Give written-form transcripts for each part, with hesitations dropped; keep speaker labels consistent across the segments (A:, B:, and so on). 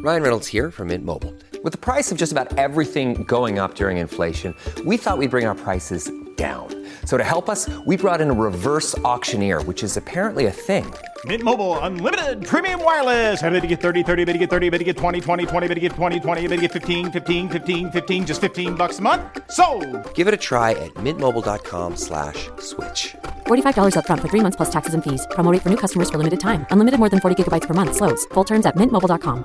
A: Ryan Reynolds here from Mint Mobile. With the price of just about everything going up during inflation, we thought we'd bring our prices down. So to help us, we brought in a reverse auctioneer, which is apparently a thing.
B: Mint Mobile Unlimited Premium Wireless. How to get 30, 30, bit to get 30, bit to get 20, 20, 20, bit to get 20, 20, bit to get 15, 15, 15, 15, just $15 a month? Sold!
A: Give it a try at mintmobile.com/switch.
C: $45 up front for 3 months plus taxes and fees. Promo rate for new customers for limited time. Unlimited more than 40 gigabytes per month. Slows full terms at mintmobile.com.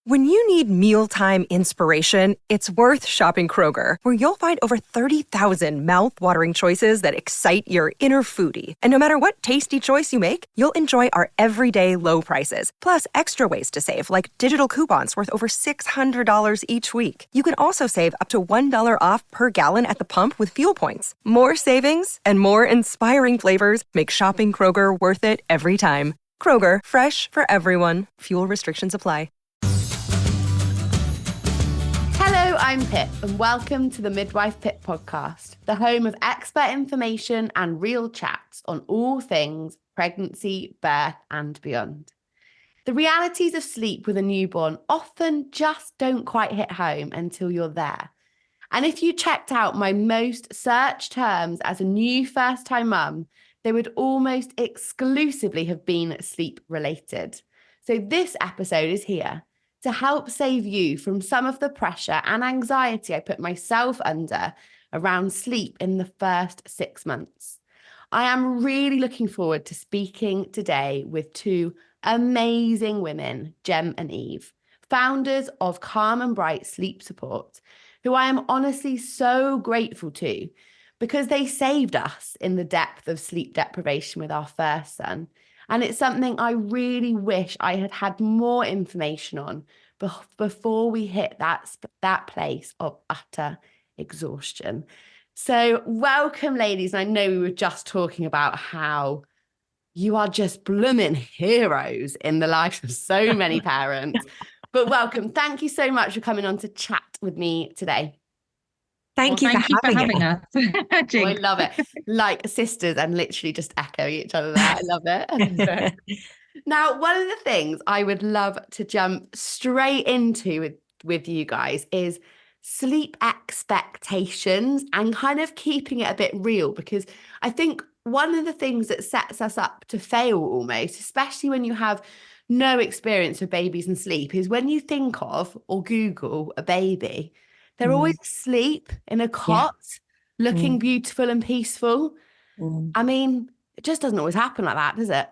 D: When you need mealtime inspiration, it's worth shopping Kroger, where you'll find over 30,000 mouth-watering choices that excite your inner foodie. And no matter what tasty choice you make, you'll enjoy our everyday low prices, plus extra ways to save, like digital coupons worth over $600 each week. You can also save up to $1 off per gallon at the pump with fuel points. More savings and more inspiring flavors make shopping Kroger worth it every time. Kroger, fresh for everyone. Fuel restrictions apply.
E: Hello, I'm Pip, and welcome to the Midwife Pip podcast, the home of expert information and real chats on all things pregnancy, birth, and beyond. The realities of sleep with a newborn often just don't quite hit home until you're there. And if you checked out my most searched terms as a new first-time mum, they would almost exclusively have been sleep-related. So this episode is here to help save you from some of the pressure and anxiety I put myself under around sleep in the first 6 months. I am really looking forward to speaking today with two amazing women, Jem and Eve, founders of Calm and Bright Sleep Support, who I am honestly so grateful to because they saved us in the depth of sleep deprivation with our first son. And it's something I really wish I had had more information on before we hit that place of utter exhaustion. So welcome, ladies. And I know we were just talking about how you are just blooming heroes in the lives of so many parents. But welcome. Thank you so much for coming on to chat with me today.
F: Thank you for having us.
E: Oh, I love it. Like sisters and literally just echo each other there. I love it. Now, one of the things I would love to jump straight into with you guys is sleep expectations and kind of keeping it a bit real, because I think one of the things that sets us up to fail almost, especially when you have no experience with babies and sleep, is when you think of or Google a baby, they're always asleep in a cot, looking beautiful and peaceful. I mean, it just doesn't always happen like that, does it?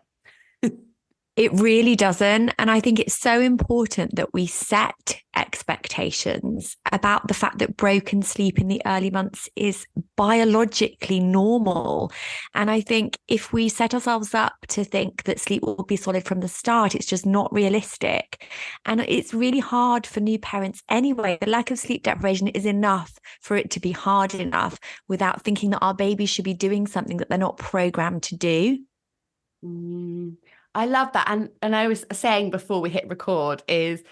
F: It really doesn't. And I think it's so important that we set expectations about the fact that broken sleep in the early months is biologically normal. And I think if we set ourselves up to think that sleep will be solid from the start, it's just not realistic. And it's really hard for new parents anyway. The lack of sleep deprivation is enough for it to be hard enough without thinking that our babies should be doing something that they're not programmed to do.
E: I love that. And I was saying before we hit record is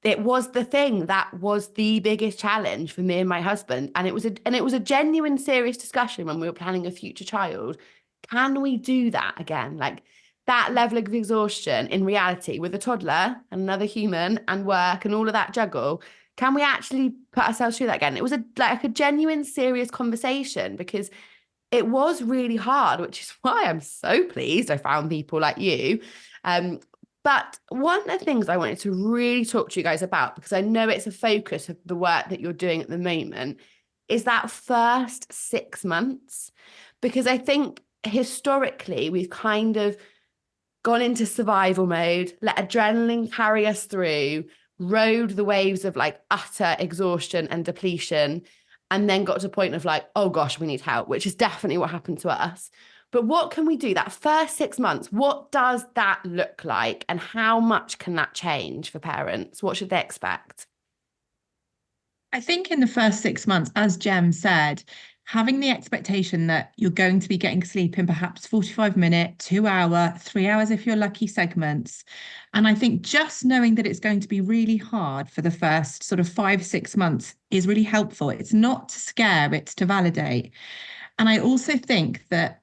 E: it was the thing that was the biggest challenge for me and my husband. And it was a genuine, serious discussion when we were planning a future child. Can we do that again? Like that level of exhaustion in reality with a toddler and another human and work and all of that juggle. Can we actually put ourselves through that again? It was a genuine, serious conversation because it was really hard, which is why I'm so pleased I found people like you. But one of the things I wanted to really talk to you guys about, because I know it's a focus of the work that you're doing at the moment, is that first 6 months. Because I think historically we've kind of gone into survival mode, let adrenaline carry us through, rode the waves of like utter exhaustion and depletion, and then got to a point of like, oh gosh, we need help, which is definitely what happened to us. But what can we do that first 6 months? What does that look like? And how much can that change for parents? What should they expect?
G: I think in the first 6 months, as Jem said, having the expectation that you're going to be getting sleep in perhaps 45-minute, 2 hour, 3 hours if you're lucky segments. And I think just knowing that it's going to be really hard for the first sort of 5-6 months is really helpful. It's not to scare, it's to validate. And I also think that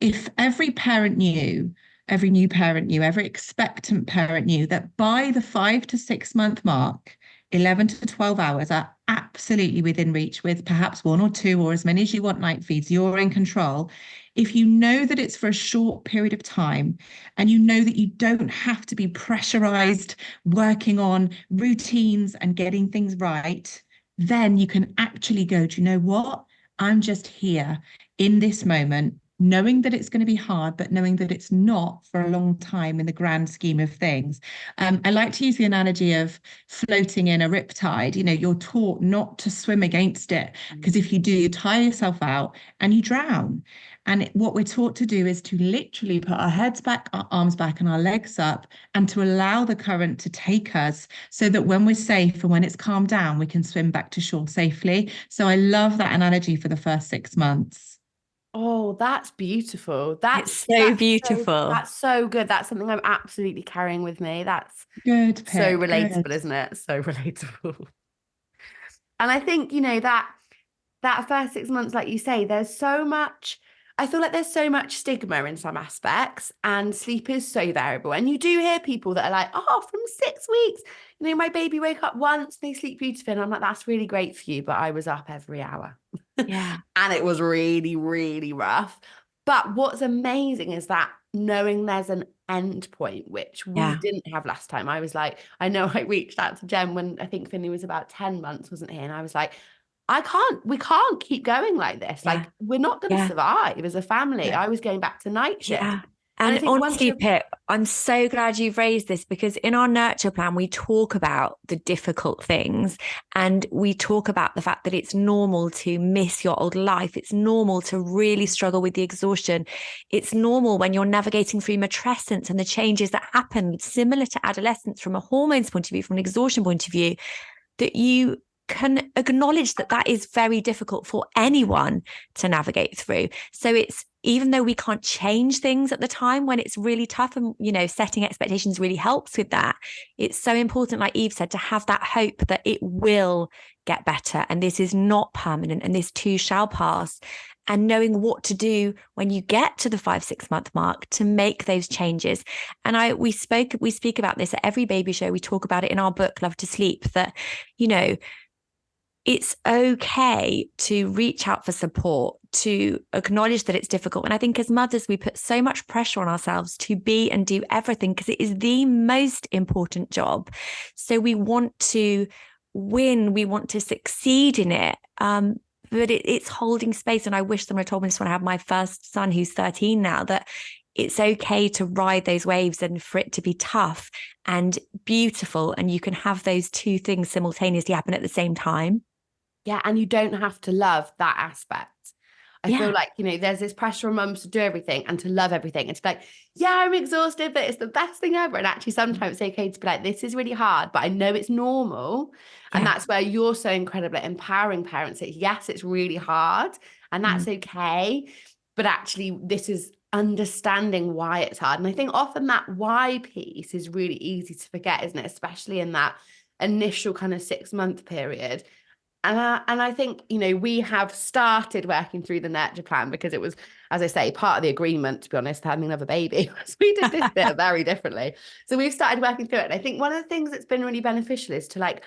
G: if every parent knew every new parent knew, every expectant parent knew that by the 5 to 6 month mark, 11 to 12 hours are absolutely within reach, with perhaps 1 or 2 or as many as you want night feeds. You're in control. If you know that it's for a short period of time and you know that you don't have to be pressurized working on routines and getting things right, then you can actually go, do you know what? I'm just here in this moment, knowing that it's going to be hard, but knowing that it's not for a long time in the grand scheme of things. I like to use the analogy of floating in a riptide. You're taught not to swim against it, because if you do, you tire yourself out and you drown. And what we're taught to do is to literally put our heads back, our arms back, and our legs up, and to allow the current to take us, so that when we're safe and when it's calmed down, we can swim back to shore safely. So I love that analogy for the first 6 months.
E: Oh, that's beautiful.
F: It's so beautiful.
E: That's so good. That's something I'm absolutely carrying with me. That's
G: good, Pip,
E: so relatable,
G: good.
E: isn't it? So relatable. And I think, that first 6 months, like you say, I feel like there's so much stigma in some aspects, and sleep is so variable. And you do hear people that are like, oh, from 6 weeks, my baby woke up once, they sleep beautifully. And I'm like, that's really great for you, but I was up every hour.
F: Yeah.
E: And it was really, really rough. But what's amazing is that knowing there's an end point, which we didn't have last time. I was like, I know I reached out to Jem when I think Finley was about 10 months, wasn't he? And I was like, we can't keep going like this.
F: Yeah.
E: Like, we're not going to survive as a family. I was going back to night shift.
F: Yeah. And honestly, Pip, I'm so glad you've raised this, because in our nurture plan, we talk about the difficult things, and we talk about the fact that it's normal to miss your old life. It's normal to really struggle with the exhaustion. It's normal when you're navigating through matrescence and the changes that happen, similar to adolescence from a hormones point of view, from an exhaustion point of view, that you can acknowledge that that is very difficult for anyone to navigate through. So it's, even though we can't change things at the time when it's really tough, and, setting expectations really helps with that, it's so important, like Eve said, to have that hope that it will get better and this is not permanent and this too shall pass. And knowing what to do when you get to the 5-6 month mark to make those changes. And we speak about this at every baby show. We talk about it in our book, Love to Sleep, that, it's okay to reach out for support, to acknowledge that it's difficult. And I think as mothers, we put so much pressure on ourselves to be and do everything, because it is the most important job. So we want to win, we want to succeed in it. But it's holding space. And I wish someone had told me this when I had my first son, who's 13 now, that it's okay to ride those waves and for it to be tough and beautiful. And you can have those two things simultaneously happen at the same time.
E: Yeah. And you don't have to love that aspect. I feel like, there's this pressure on mums to do everything and to love everything. And to be like, yeah, I'm exhausted, but it's the best thing ever. And actually, sometimes it's okay to be like, this is really hard, but I know it's normal. Yeah. And that's where you're so incredible at empowering parents that, yes, it's really hard and that's okay. But actually, this is understanding why it's hard. And I think often that why piece is really easy to forget, isn't it? Especially in that initial kind of 6 month period. And I think, we have started working through the nurture plan because it was, as I say, part of the agreement, to be honest, having another baby. So we did this bit very differently. So we've started working through it. And I think one of the things that's been really beneficial is to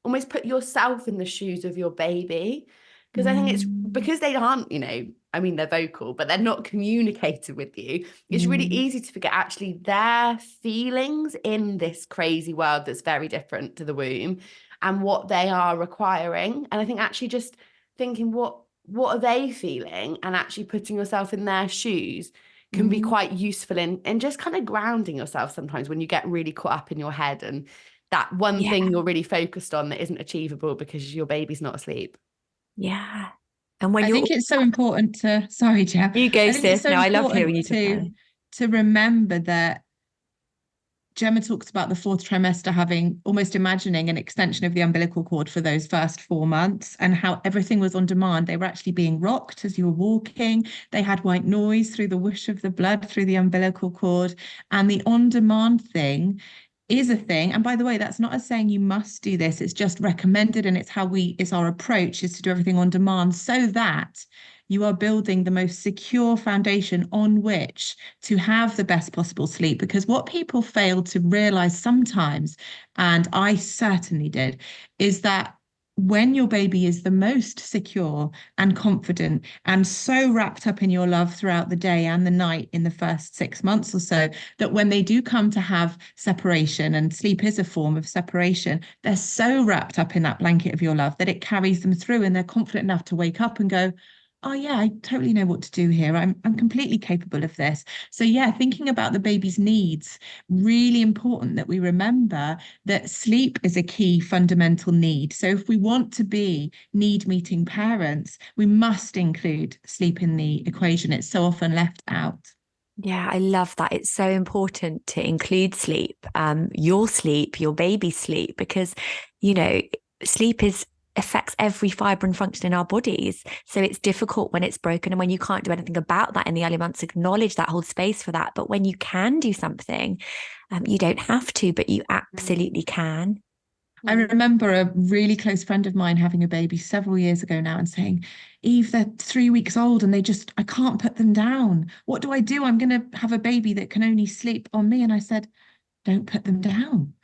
E: almost put yourself in the shoes of your baby. Because I think it's because they aren't, they're vocal, but they're not communicating with you. It's really easy to forget actually their feelings in this crazy world that's very different to the womb, and what they are requiring. And I think actually just thinking what are they feeling, and actually putting yourself in their shoes can be quite useful in just kind of grounding yourself sometimes when you get really caught up in your head and that one thing you're really focused on that isn't achievable because your baby's not asleep.
F: Yeah. And when
G: I think it's so important to, sorry, Jem.
F: You go, sis. No, I love hearing you
G: to remember that Gemma talks about the 4th trimester having, almost imagining an extension of the umbilical cord for those first 4 months, and how everything was on demand. They were actually being rocked as you were walking. They had white noise through the whoosh of the blood through the umbilical cord. And the on-demand thing is a thing. And by the way, that's not us saying you must do this. It's just recommended. And it's our approach is to do everything on demand so that you are building the most secure foundation on which to have the best possible sleep. Because what people fail to realize sometimes, and I certainly did, is that when your baby is the most secure and confident and so wrapped up in your love throughout the day and the night in the first 6 months or so, that when they do come to have separation, and sleep is a form of separation, they're so wrapped up in that blanket of your love that it carries them through, and they're confident enough to wake up and go, oh yeah, I totally know what to do here. I'm completely capable of this. So yeah, thinking about the baby's needs, really important that we remember that sleep is a key fundamental need. So if we want to be need-meeting parents, we must include sleep in the equation. It's so often left out.
F: Yeah, I love that. It's so important to include sleep, your baby's sleep, because, sleep affects every fibre and function in our bodies. So it's difficult when it's broken, and when you can't do anything about that in the early months, acknowledge that, hold space for that. But when you can do something, you don't have to, but you absolutely can.
G: I remember a really close friend of mine having a baby several years ago now and saying, Eve, they're 3 weeks old and I can't put them down. What do I do? I'm going to have a baby that can only sleep on me. And I said, don't put them down.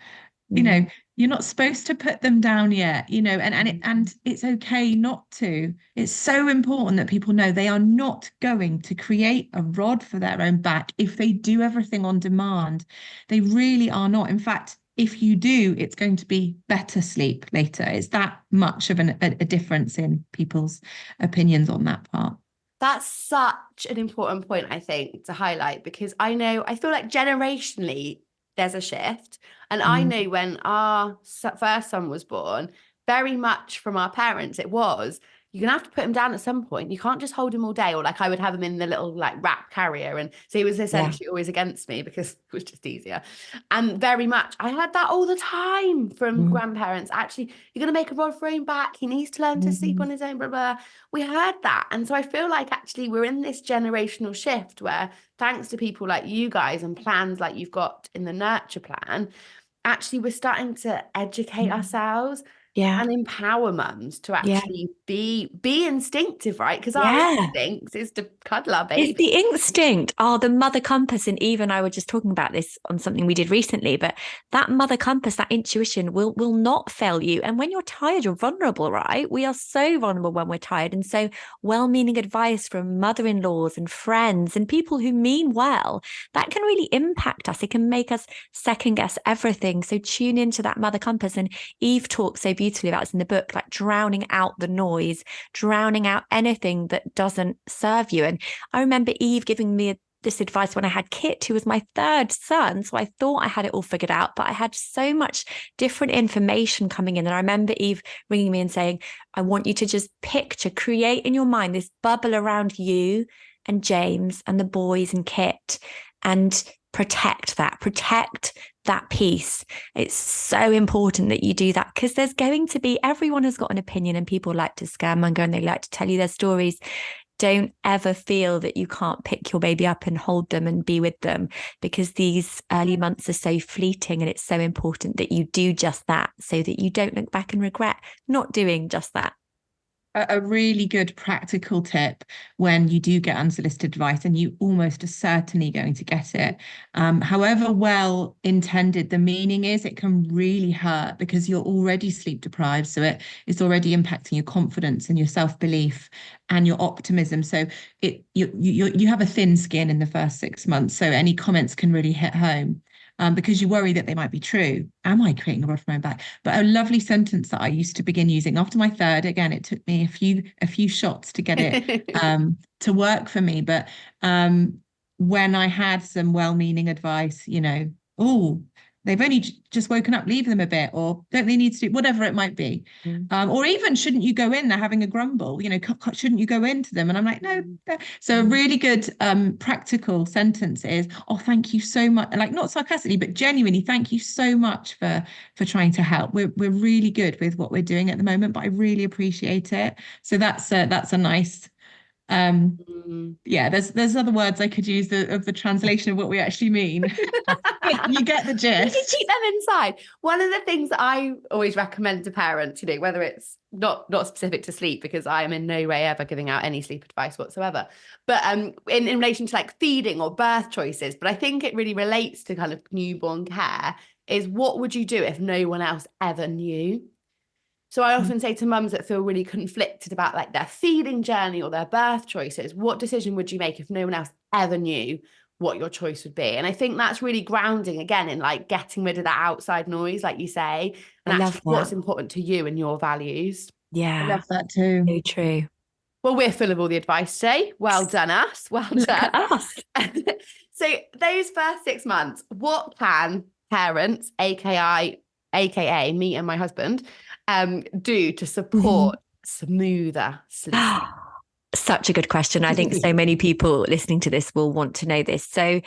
G: You're not supposed to put them down yet, and it's okay not to. It's so important that people know they are not going to create a rod for their own back if they do everything on demand. They really are not. In fact, if you do, it's going to be better sleep later. It's that much of a difference in people's opinions on that part.
E: That's such an important point, I think, to highlight, because I feel like generationally there's a shift. And I know when our first son was born, very much from our parents, it was, you're going to have to put him down at some point. You can't just hold him all day. Or like I would have him in the little like wrap carrier. And so he was essentially always against me because it was just easier. And very much, I had that all the time from grandparents. Actually, you're going to make a rod for him back. He needs to learn to sleep on his own, blah, blah. We heard that. And so I feel like actually we're in this generational shift where, thanks to people like you guys and plans like you've got in the nurture plan, actually we're starting to educate ourselves and empower mums to actually be instinctive, right? Because our instinct is to cuddle our baby.
F: It's the instinct. Oh, the mother compass. And Eve and I were just talking about this on something we did recently, but that mother compass, that intuition will not fail you. And when you're tired, you're vulnerable, right? We are so vulnerable when we're tired. And so well-meaning advice from mother-in-laws and friends and people who mean well, that can really impact us. It can make us second guess everything. So tune into that mother compass. And Eve talks so beautifully about this in the book, like drowning out the noise, drowning out anything that doesn't serve you. And I remember Eve giving me this advice when I had Kit, who was my third son. So I thought I had it all figured out, but I had so much different information coming in. And I remember Eve ringing me and saying, I want you to just create in your mind this bubble around you and James and the boys and Kit, and protect that piece. It's so important that you do that, because there's going to be, everyone has got an opinion and people like to scaremonger and they like to tell you their stories. Don't ever feel that you can't pick your baby up and hold them and be with them, because these early months are so fleeting, and it's so important that you do just that so that you don't look back and regret not doing just that.
G: A really good practical tip when you do get unsolicited advice, and you almost are certainly going to get it. However well intended the meaning is, it can really hurt because you're already sleep deprived. So it's already impacting your confidence and your self-belief and your optimism. So you have a thin skin in the first 6 months. So any comments can really hit home. Because you worry that they might be true. Am I creating a rod for my own back? But a lovely sentence that I used to begin using after my third, again, it took me a few shots to get it to work for me. But when I had some well-meaning advice, oh, they've only just woken up, leave them a bit, or don't they need to do whatever it might be? Or even, shouldn't you go in? They're having a grumble, shouldn't you go into them? And I'm like, no. So a really good practical sentence is, oh, thank you so much. Like, not sarcastically, but genuinely, thank you so much for trying to help. We're really good with what we're doing at the moment, but I really appreciate it. So that's a nice Yeah, there's other words I could use of the translation of what we actually mean. You get the
E: You
G: gist.
E: can keep them inside. One of the things that I always recommend to parents, whether it's not specific to sleep, because I am in no way ever giving out any sleep advice whatsoever, but in relation to like feeding or birth choices, but I think it really relates to kind of newborn care, is what would you do if no one else ever knew? So I often say to mums that feel really conflicted about like their feeding journey or their birth choices, what decision would you make if no one else ever knew what your choice would be? And I think that's really grounding again in like getting rid of that outside noise, like you say, and
F: I love
E: actually what's
F: that.
E: important to you and your values.
G: I
F: Yeah,
G: love that too.
F: so true.
E: Well, we're full of all the advice today. Well done, us. Well
F: Look
E: done.
F: at us.
E: So those first 6 months, what can parents, aka me and my husband, do to support smoother sleep?
F: Such a good question. I think so many people listening to this will want to know this. So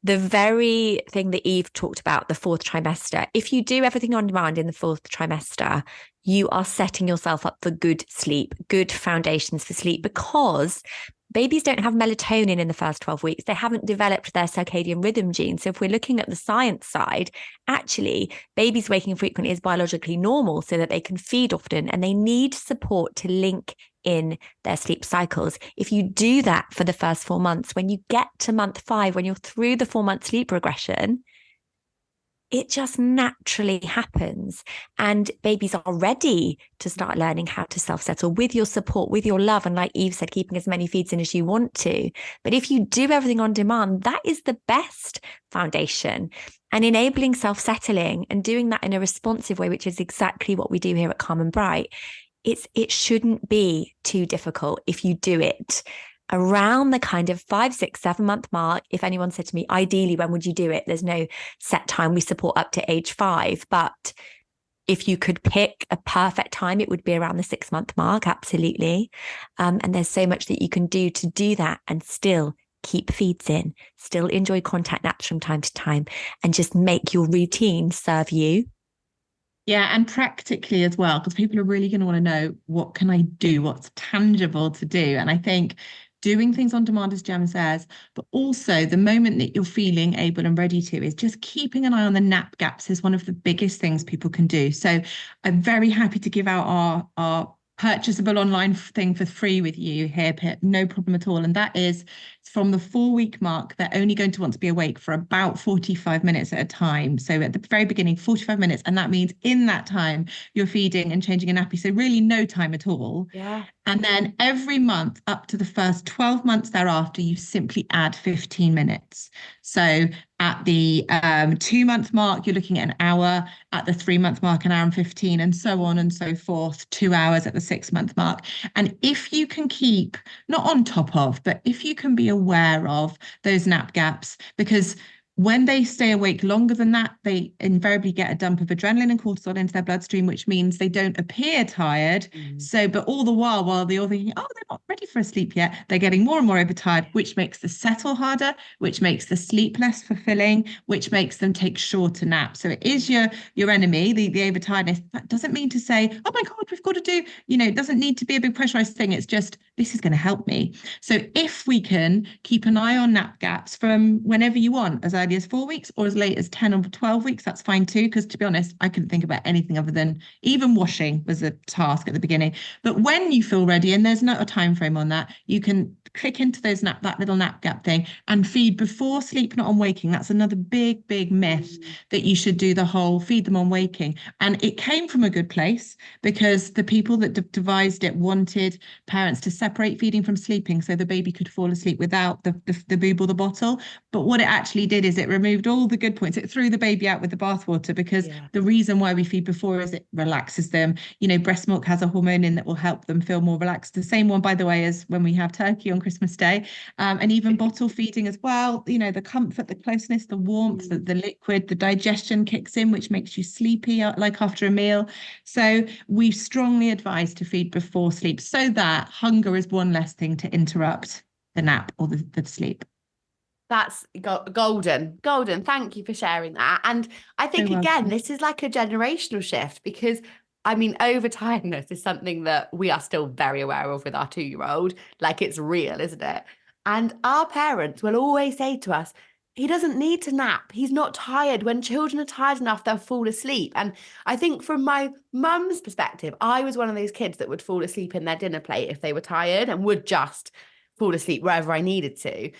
F: the very thing that Eve talked about, the fourth trimester, if you do everything on demand in the fourth trimester, you are setting yourself up for good sleep, good foundations for sleep, because babies don't have melatonin in the first 12 weeks. They haven't developed their circadian rhythm gene. So if we're looking at the science side, actually, babies waking frequently is biologically normal so that they can feed often, and they need support to link in their sleep cycles. If you do that for the first 4 months, when you get to month 5, when you're through the 4-month sleep regression, it just naturally happens. And babies are ready to start learning how to self-settle with your support, with your love. And like Eve said, keeping as many feeds in as you want to. But if you do everything on demand, that is the best foundation. And enabling self-settling and doing that in a responsive way, which is exactly what we do here at Calm and Bright, it shouldn't be too difficult if you do it around the kind of 5, 6, 7 month mark. If anyone said to me, ideally, when would you do it? There's no set time. We support up to age 5. But if you could pick a perfect time, it would be around the 6 month mark. Absolutely. And there's so much that you can do to do that and still keep feeds in, still enjoy contact naps from time to time, and just make your routine serve you.
G: Yeah, and practically as well, because people are really going to want to know, what can I do? What's tangible to do? And I think doing things on demand, as Jem says, but also the moment that you're feeling able and ready to, is just keeping an eye on the nap gaps is one of the biggest things people can do. So I'm very happy to give out our purchasable online thing for free with you here, Pip, no problem at all. And that is from the 4-week mark, they're only going to want to be awake for about 45 minutes at a time. So at the very beginning, 45 minutes. And that means in that time, you're feeding and changing a nappy. So really no time at all.
E: Yeah.
G: And then every month up to the first 12 months thereafter, you simply add 15 minutes. So at the 2-month mark, you're looking at an hour. At the 3-month mark, an hour and 15, and so on and so forth, 2 hours at the 6-month mark. And if you can keep, not on top of, but if you can be aware of those nap gaps, because when they stay awake longer than that, they invariably get a dump of adrenaline and cortisol into their bloodstream, which means they don't appear tired. So, but all the while they're all thinking, oh, they're not ready for a sleep yet, they're getting more and more overtired, which makes the settle harder, which makes the sleep less fulfilling, which makes them take shorter naps. So it is your enemy, the overtiredness. That doesn't mean to say, oh my God, we've got to do, it doesn't need to be a big pressurized thing. It's just, this is going to help me. So if we can keep an eye on nap gaps from whenever you want, as early as 4 weeks or as late as 10 or 12 weeks, that's fine too. Because to be honest, I couldn't think about anything other than even washing was a task at the beginning. But when you feel ready, and there's not a time frame on that, you can click into that little nap gap thing and feed before sleep, not on waking. That's another big myth, that you should do the whole feed them on waking. And it came from a good place, because the people that devised it wanted parents to separate feeding from sleeping so the baby could fall asleep without the boob or the bottle. But what it actually did is it removed all the good points. It threw the baby out with the bathwater, because the reason why we feed before is it relaxes them. Breast milk has a hormone in that will help them feel more relaxed. The same one, by the way, as when we have turkey on Christmas Day, and even bottle feeding as well. The comfort, the closeness, the warmth, the liquid, the digestion kicks in, which makes you sleepy, like after a meal. So we strongly advise to feed before sleep, so that hunger is one less thing to interrupt the nap or the sleep.
E: That's golden. Thank you for sharing that. And I think, again, this is like a generational shift, because I mean, overtiredness is something that we are still very aware of with our 2-year-old. Like, it's real, isn't it? And our parents will always say to us, he doesn't need to nap. He's not tired. When children are tired enough, they'll fall asleep. And I think from my mum's perspective, I was one of those kids that would fall asleep in their dinner plate if they were tired and would just fall asleep wherever I needed to.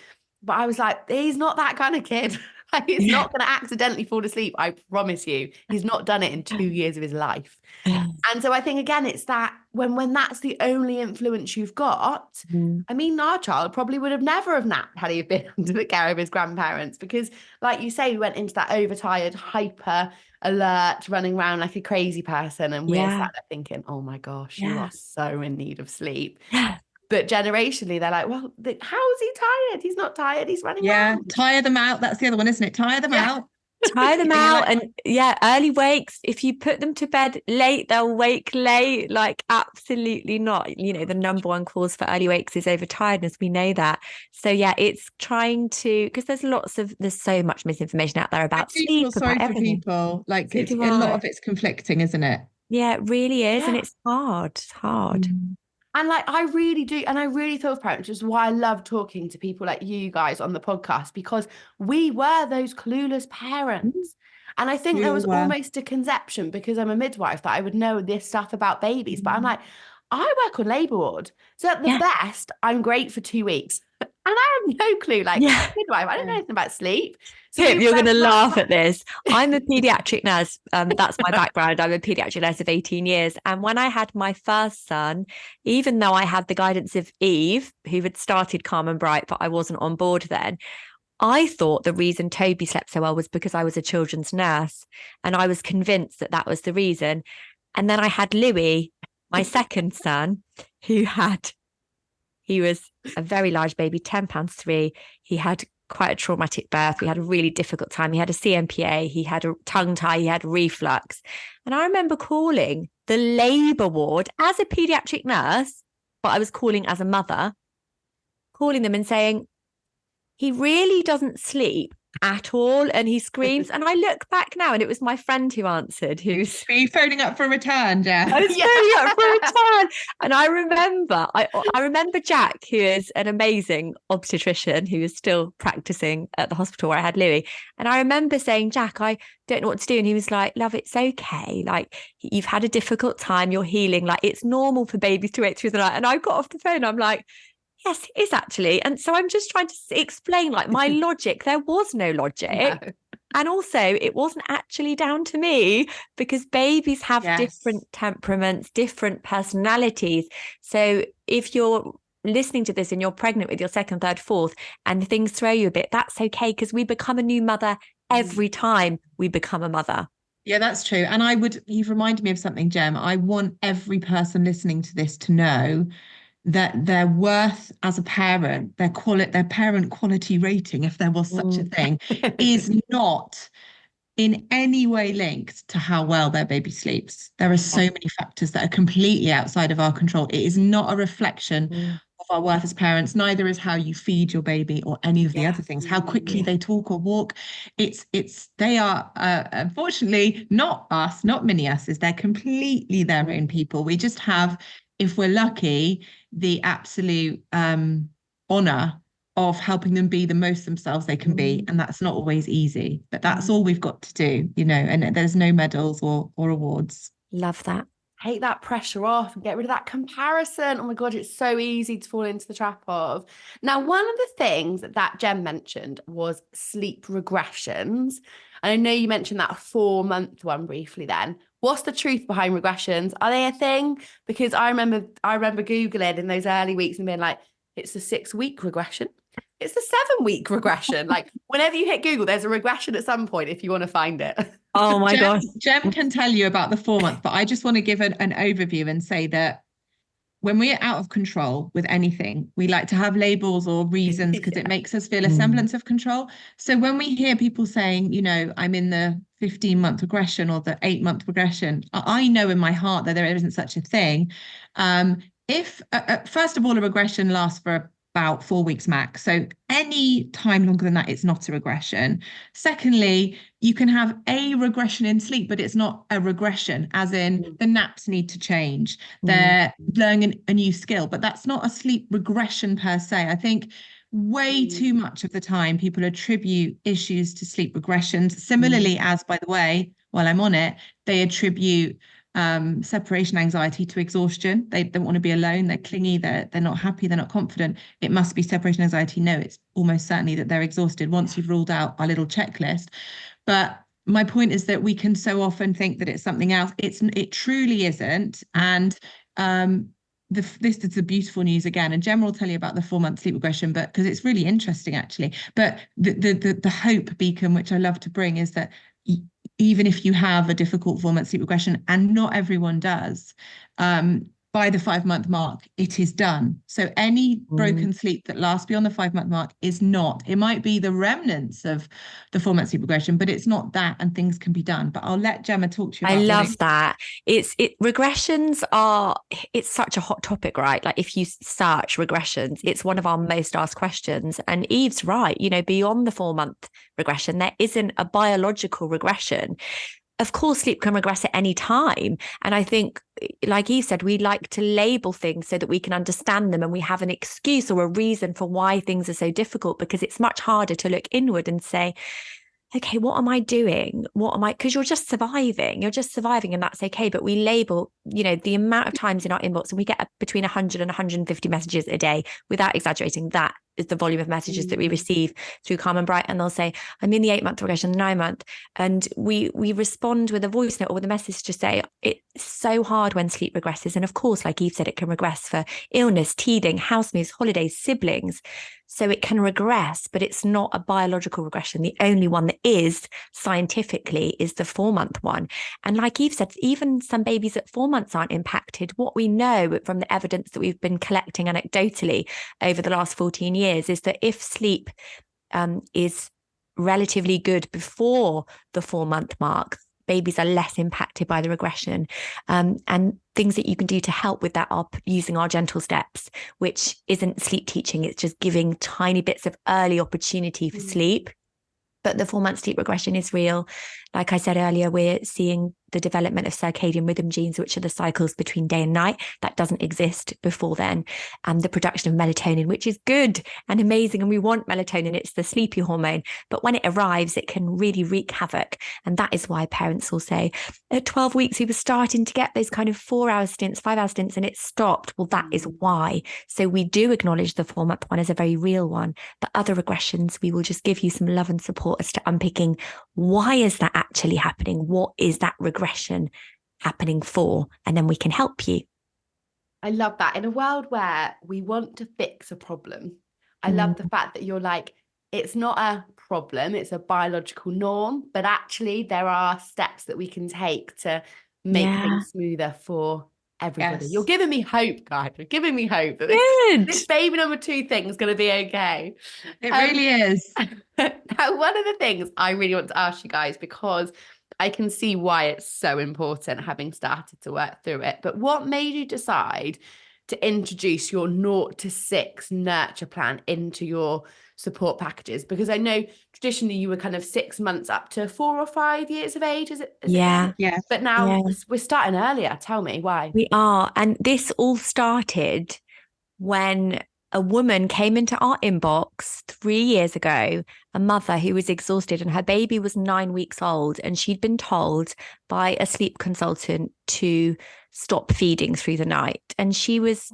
E: But I was like, he's not that kind of kid. Like, he's not going to accidentally fall asleep. I promise you. He's not done it in 2 years of his life. And so I think, again, it's that when that's the only influence you've got, I mean, our child probably would have never have napped had he been under the care of his grandparents, because, like you say, we went into that overtired, hyper alert, running around like a crazy person. And we're sat there thinking, oh my gosh, you are so in need of sleep. But generationally, they're like, well, how is he tired? He's not tired. He's running around.
G: Tire them out. That's the other one, isn't it? Tire them out.
F: Tire them out. And early wakes. If you put them to bed late, they'll wake late. Like, absolutely not. You know, the number one cause for early wakes is overtiredness. We know that. So it's trying to, because there's so much misinformation out there about sleep.
G: Feel sorry
F: about
G: for
F: everything.
G: people. Like, a lot of it's conflicting, isn't it?
F: Yeah, it really is. And it's hard. It's hard.
E: And like, I really do. And I really feel for parents, which is why I love talking to people like you guys on the podcast, because we were those clueless parents. And I think there was almost a conception, because I'm a midwife, that I would know this stuff about babies. But I'm like, I work on labour ward. So at the best, I'm great for 2 weeks. And I have no clue, like, midwife, I don't know anything about sleep. So
F: Pip, you're going to laugh at this. I'm a paediatric nurse. That's my background. I'm a paediatric nurse of 18 years. And when I had my first son, even though I had the guidance of Eve, who had started Calm and Bright, but I wasn't on board then, I thought the reason Toby slept so well was because I was a children's nurse. And I was convinced that that was the reason. And then I had Louis, my second son, he was a very large baby, 10 pounds 3. He had quite a traumatic birth. We had a really difficult time. He had a CMPA, he had a tongue tie, he had reflux. And I remember calling the labour ward as a paediatric nurse, but I was calling as a mother, calling them and saying, he really doesn't sleep at all, and he screams. And I look back now, and it was my friend who answered. Were
G: you phoning up for a return, Jack?
F: I was phoning up for a return. And I remember Jack, who is an amazing obstetrician who is still practicing at the hospital where I had Louis. And I remember saying, Jack, I don't know what to do. And he was like, love, it's okay. Like, you've had a difficult time. You're healing. Like, it's normal for babies to wake through the night. And I got off the phone. I'm like, yes, it is actually. And so I'm just trying to explain, like, my logic. There was no logic. No. And also, it wasn't actually down to me, because babies have different temperaments, different personalities. So if you're listening to this and you're pregnant with your second, third, fourth, and things throw you a bit, that's okay, because we become a new mother every time we become a mother.
G: Yeah, that's true. And you've reminded me of something, Jem. I want every person listening to this to know that their worth as a parent, their parent quality rating, if there was such a thing, is not in any way linked to how well their baby sleeps. There are so many factors that are completely outside of our control. It is not a reflection of our worth as parents. Neither is how you feed your baby or any of the other things, how quickly they talk or walk. They are unfortunately not us, not mini us's. They're completely their own people. We just have, if we're lucky, the absolute honor of helping them be the most themselves they can be. And that's not always easy, but that's all we've got to do, and there's no medals or awards.
F: Love that.
E: Take that pressure off and get rid of that comparison. Oh my God, it's so easy to fall into the trap of. Now, one of the things that Jem mentioned was sleep regressions. And I know you mentioned that 4-month one briefly then. What's the truth behind regressions? Are they a thing? Because I remember Googling in those early weeks and being like, it's the 6-week regression. It's the 7-week regression. Like, whenever you hit Google, there's a regression at some point if you want to find it.
F: Oh my gosh.
G: Jem can tell you about the 4-month, but I just want to give an overview and say that when we're out of control with anything, we like to have labels or reasons because it makes us feel a semblance of control. So when we hear people saying, I'm in the 15-month regression or the 8-month regression, I know in my heart that there isn't such a thing. If first of all, a regression lasts for about 4 weeks max. So any time longer than that, it's not a regression. Secondly, you can have a regression in sleep, but it's not a regression, as in the naps need to change. They're learning a new skill, but that's not a sleep regression per se. I think way too much of the time people attribute issues to sleep regressions. Similarly, as by the way, while I'm on it, they attribute separation anxiety to exhaustion. They don't want to be alone. They're clingy. They're not happy. They're not confident. It must be separation anxiety. No, it's almost certainly that they're exhausted once you've ruled out our little checklist. But my point is that we can so often think that it's something else. It truly isn't. And this is the beautiful news again. And Jem will tell you about the 4-month sleep regression, but because it's really interesting actually. But the hope beacon, which I love to bring, is that even if you have a difficult 4-month sleep regression, and not everyone does, by the 5-month mark, it is done. So any broken sleep that lasts beyond the 5-month mark is not. It might be the remnants of the 4-month sleep regression, but it's not that, and things can be done. But I'll let Gemma talk to you about
F: I love that. Regressions are, it's such a hot topic, right? Like if you search regressions, it's one of our most asked questions. And Eve's right, beyond the 4-month regression, there isn't a biological regression. Of course, sleep can regress at any time. And I think, like Eve said, we like to label things so that we can understand them and we have an excuse or a reason for why things are so difficult, because it's much harder to look inward and say, okay, what am I doing? Because you're just surviving and that's okay. But we label, the amount of times in our inbox, and we get between 100 and 150 messages a day, without exaggerating. That is the volume of messages that we receive through Calm and Bright. And they'll say, I'm in the 8-month regression, 9-month. And we respond with a voice note or with a message to say, it's so hard when sleep regresses. And of course, like Eve said, it can regress for illness, teething, house moves, holidays, siblings. So it can regress, but it's not a biological regression. The only one that is scientifically is the 4-month one. And like Eve said, even some babies at 4 months aren't impacted. What we know from the evidence that we've been collecting anecdotally over the last 14 years is that if sleep is relatively good before the 4-month mark, babies are less impacted by the regression. And things that you can do to help with that are using our gentle steps, which isn't sleep teaching. It's just giving tiny bits of early opportunity for sleep. But the 4-month sleep regression is real. Like I said earlier, we're seeing the development of circadian rhythm genes, which are the cycles between day and night. That doesn't exist before then. And the production of melatonin, which is good and amazing. And we want melatonin. It's the sleepy hormone. But when it arrives, it can really wreak havoc. And that is why parents will say, at 12 weeks, we were starting to get those kind of 4-hour stints, 5-hour stints, and it stopped. Well, that is why. So we do acknowledge the 4-month one as a very real one. The other regressions, we will just give you some love and support as to unpicking, why is that actually happening? What is that regression happening for? And then we can help you.
E: I love that. In a world where we want to fix a problem, I love the fact that you're like, it's not a problem, it's a biological norm, but actually there are steps that we can take to make things smoother for everybody. You're giving me hope, guys. You're giving me hope that this baby number 2 thing is going to be okay.
G: It really is.
E: Now, one of the things I really want to ask you guys, because I can see why it's so important having started to work through it, but what made you decide to introduce your 0 to 6 nurture plan into your support packages? Because I know traditionally you were kind of 6 months up to 4 or 5 years of age, is it?
F: Yeah.
E: But now we're starting earlier. Tell me why.
F: We are. And this all started when a woman came into our inbox 3 years ago, a mother who was exhausted, and her baby was 9 weeks old, and she'd been told by a sleep consultant to stop feeding through the night. And she was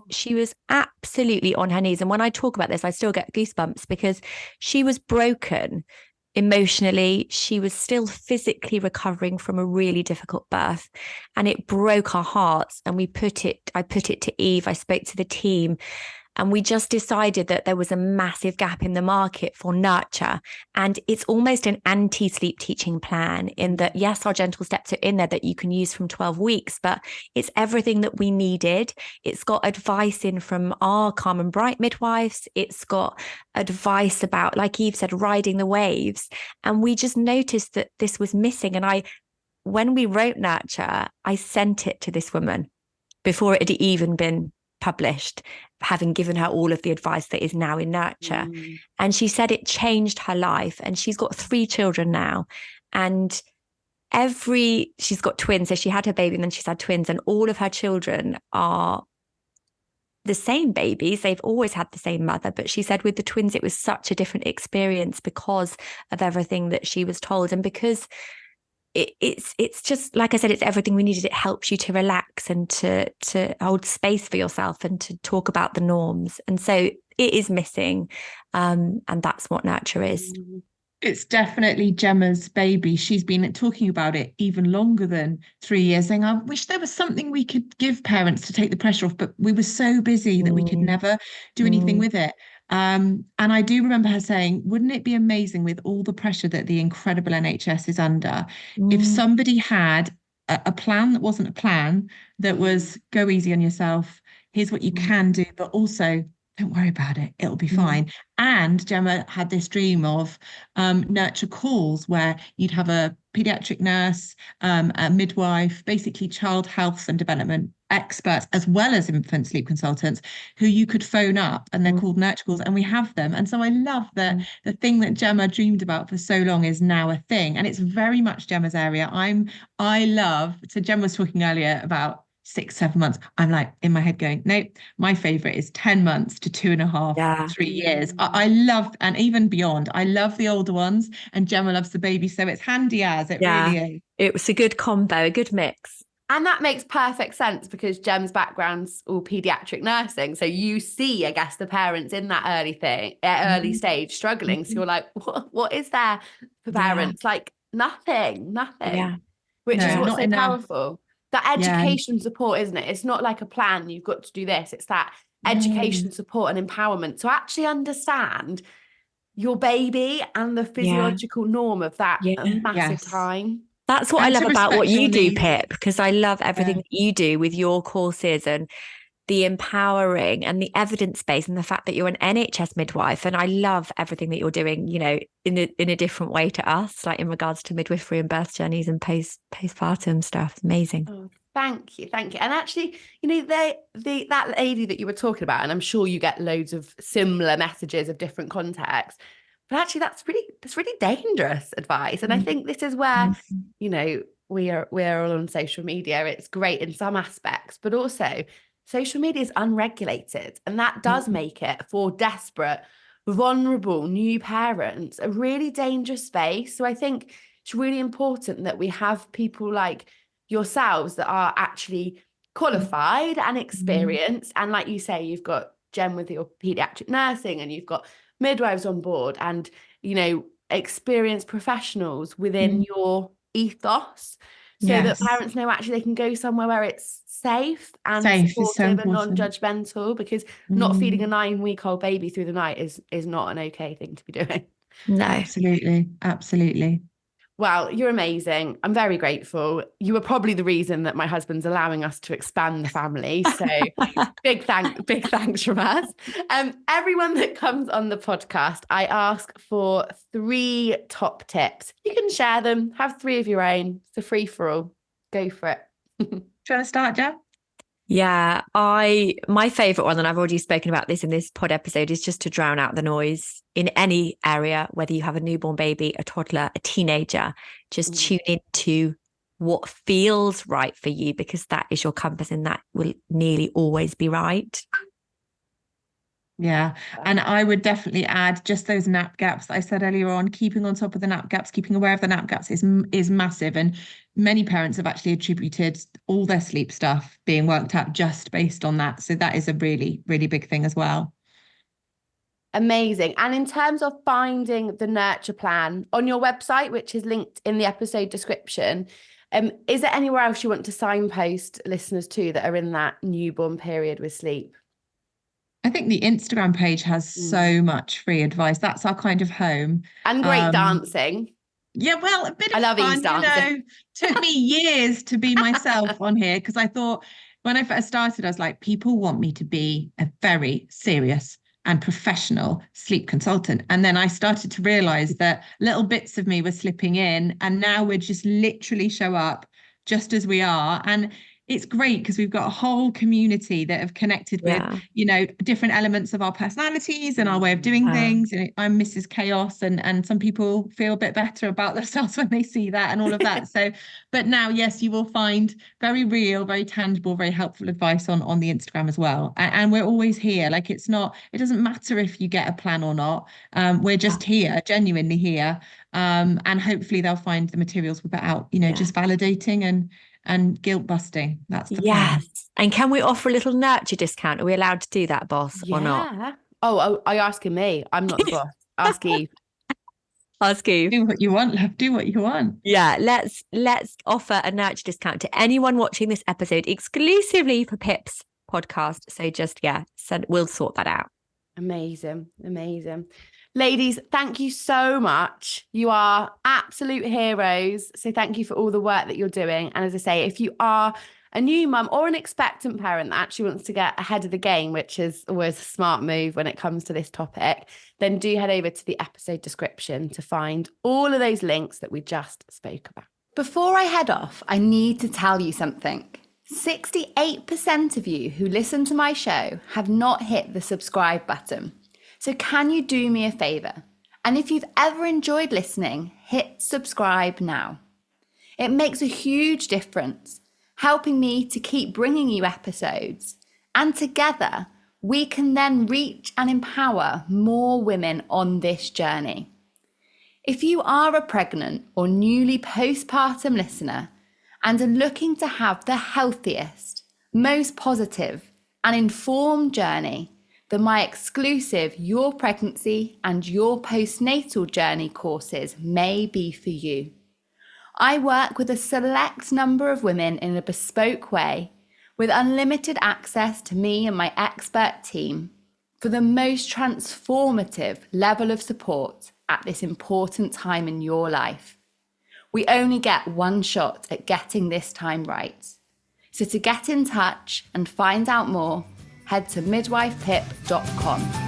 F: absolutely on her knees. And when I talk about this, I still get goosebumps, because she was broken emotionally. She was still physically recovering from a really difficult birth, and it broke our hearts. And I put it to Eve. I spoke to the team, and we just decided that there was a massive gap in the market for nurture. And it's almost an anti-sleep teaching plan, in that, yes, our gentle steps are in there that you can use from 12 weeks, but it's everything that we needed. It's got advice in from our Calm and Bright midwives. It's got advice about, like Eve said, riding the waves. And we just noticed that this was missing. And when we wrote nurture, I sent it to this woman before it had even been published, having given her all of the advice that is now in Nurture. And she said it changed her life. And she's got 3 children now. And she's got twins. So she had her baby and then she's had twins, and all of her children are the same babies. They've always had the same mother. But she said with the twins, it was such a different experience because of everything that she was told. And because it's just, like I said, it's everything we needed. It helps you to relax and to hold space for yourself and to talk about the norms. And so it is missing. And that's what Nurture is.
G: It's definitely Gemma's baby. She's been talking about it even longer than 3 years, saying, I wish there was something we could give parents to take the pressure off, but we were so busy that we could never do anything with it. And I do remember her saying, wouldn't it be amazing with all the pressure that the incredible NHS is under, if somebody had a plan that wasn't a plan, that was go easy on yourself, here's what you can do, but also don't worry about it, it'll be fine. And Gemma had this dream of nurture calls where you'd have a pediatric nurse, a midwife, basically child health and development experts, as well as infant sleep consultants, who you could phone up, and they're called nurture calls, and we have them. And so I love that the thing that Gemma dreamed about for so long is now a thing, and it's very much Gemma's area. So Gemma was talking earlier about 6-7 months. I'm like in my head going, no, my favorite is 10 months to 2.5, 3 years. I love, and even beyond, I love the older ones, and Gemma loves the baby. So it's handy as it really is.
F: It was a good combo, a good mix.
E: And that makes perfect sense because Gem's background's all pediatric nursing. So you see, I guess, the parents in that early stage struggling. So you're like, what is there for parents? Like nothing. Which is what's so powerful. That education support, isn't it? It's not like a plan, you've got to do this. It's that education support and empowerment to actually understand your baby and the physiological norm of that massive time.
F: That's what I love about what you do, Pip, because I love everything that you do with your courses and the empowering and the evidence base and the fact that you're an NHS midwife. And I love everything that you're doing, you know, in a different way to us, like in regards to midwifery and birth journeys and postpartum stuff. Amazing.
E: Oh, thank you. And actually, you know, that lady that you were talking about, and I'm sure you get loads of similar messages of different contexts, but actually that's really dangerous advice. And I think this is where, you know, we're all on social media. It's great in some aspects, but also social media is unregulated, and that does make it for desperate, vulnerable new parents a really dangerous space. So I think it's really important that we have people like yourselves that are actually qualified and experienced. And like you say, you've got Gem with your pediatric nursing, and you've got midwives on board, and, you know, experienced professionals within your ethos, so that parents know actually they can go somewhere where it's safe and supportive and non-judgmental, because not feeding a 9-week-old baby through the night is not an okay thing to be doing.
F: No,
G: absolutely.
E: Well, you're amazing. I'm very grateful. You were probably the reason that my husband's allowing us to expand the family. So big thanks from us. Everyone that comes on the podcast, I ask for 3 top tips. You can share them, have 3 of your own. It's a free for all. Go for it.
G: Do you want to start, Jem?
F: Yeah, my favorite one, and I've already spoken about this in this pod episode, is just to drown out the noise in any area, whether you have a newborn baby, a toddler, a teenager. Just tune into what feels right for you, because that is your compass, and that will nearly always be right.
G: Yeah. And I would definitely add just those nap gaps that I said earlier on. Keeping on top of the nap gaps, keeping aware of the nap gaps is massive. And many parents have actually attributed all their sleep stuff being worked out just based on that. So that is a really, really big thing as well.
E: Amazing. And in terms of finding the Nurture plan on your website, which is linked in the episode description, is there anywhere else you want to signpost listeners to that are in that newborn period with sleep?
G: I think the Instagram page has so much free advice. That's our kind of home.
E: And great dancing.
G: Yeah, well, a bit of
E: love
G: fun,
E: dancing.
G: Took me years to be myself on here, because I thought when I first started, I was like, people want me to be a very serious and professional sleep consultant. And then I started to realize that little bits of me were slipping in, and now we're just literally show up just as we are. And it's great because we've got a whole community that have connected with, different elements of our personalities and our way of doing things. And I'm Mrs. Chaos, and some people feel a bit better about themselves when they see that and all of that. So, but now, yes, you will find very real, very tangible, very helpful advice on the Instagram as well. And we're always here. Like it doesn't matter if you get a plan or not. We're just here, genuinely here. And hopefully they'll find the materials we put out, just validating and guilt busting. That's the plan.
F: And can we offer a little nurture discount? Are we allowed to do that, boss, or not?
E: Oh, are you asking me? I'm not the boss. Ask Eve.
F: Ask Eve.
G: Do what you want, love. Do what you want.
F: Yeah, let's offer a nurture discount to anyone watching this episode exclusively for Pip's podcast. So just, we'll sort that out.
E: Amazing. Ladies, thank you so much. You are absolute heroes. So thank you for all the work that you're doing. And as I say, if you are a new mum or an expectant parent that actually wants to get ahead of the game, which is always a smart move when it comes to this topic, then do head over to the episode description to find all of those links that we just spoke about.
H: Before I head off, I need to tell you something. 68% of you who listen to my show have not hit the subscribe button. So can you do me a favor? And if you've ever enjoyed listening, hit subscribe now. It makes a huge difference, helping me to keep bringing you episodes. And together, we can then reach and empower more women on this journey. If you are a pregnant or newly postpartum listener and are looking to have the healthiest, most positive and informed journey, then my exclusive Your Pregnancy and Your Postnatal Journey courses may be for you. I work with a select number of women in a bespoke way with unlimited access to me and my expert team for the most transformative level of support at this important time in your life. We only get one shot at getting this time right. So to get in touch and find out more, head to midwifepip.com.